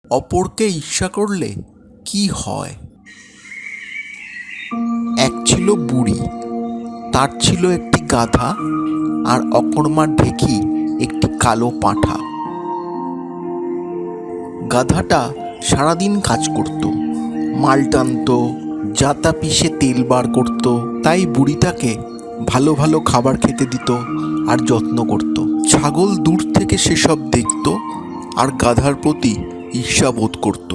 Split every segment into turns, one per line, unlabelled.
অপরকে ঈর্ষা করলে কি হয়? এক ছিল বুড়ি, তার ছিল একটি গাধা আর অকর্মার ঢেকি একটি কালো পাঁঠা। গাধাটা সারাদিন কাজ করত, মাল টানত, জাতা পিষে তেল বার করত। তাই বুড়ি তাকে ভালো ভালো খাবার খেতে দিত আর যত্ন করত। ছাগল দূর থেকে সেসব দেখত আর গাধার প্রতি ঈর্ষা বোধ করত।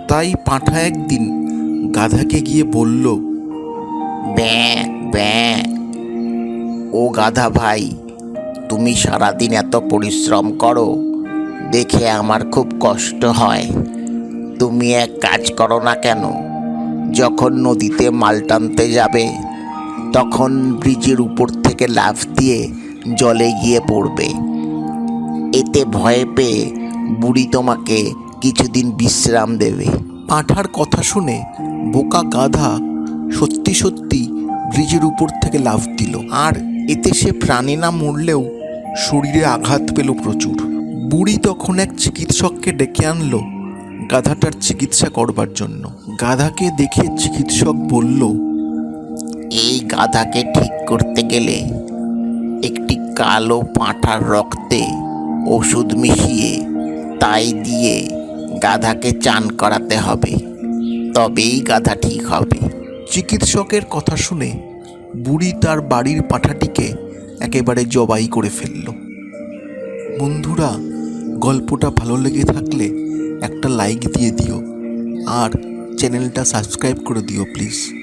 তাই পাঁঠা একদিন গাধাকে গিয়ে বলল,
ব্যাঁ ব্যাঁ, ও গাধা ভাই, তুমি সারাদিন এত পরিশ্রম করো দেখে আমার খুব কষ্ট হয়। তুমি এক কাজ করো না কেন, যখন নদীতে মাল টানতে যাবে তখন ব্রিজের উপর থেকে লাফ দিয়ে জলে গিয়ে পড়বে। এতে ভয় পেয়ে বুড়ি তোমাকে কিছুদিন বিশ্রাম দেবে।
পাঁঠার কথা শুনে বোকা গাধা সত্যি সত্যি ব্রিজের উপর থেকে লাফ দিল। আর এতে সে প্রাণে না মরলেও শরীরে আঘাত পেল প্রচুর। বুড়ি তখন এক চিকিৎসককে ডেকে আনলো গাধাটার চিকিৎসা করবার জন্য। গাধাকে দেখে চিকিৎসক বলল,
এই গাধাকে ঠিক করতে গেলে একটি কালো পাঁঠার রক্তে ওষুধ মিশিয়ে তাই দিয়ে গাধাকে চান করাতে হবে, তবেই গাধা ঠিক হবে।
চিকিৎসকের কথা শুনে বুড়ি তার বাড়ির পাঁঠাটিকে একেবারে জবাই করে ফেলল। বন্ধুরা, গল্পটা ভালো লেগে থাকলে একটা লাইক দিয়ে দিও আর চ্যানেলটা সাবস্ক্রাইব করে দিও প্লিজ।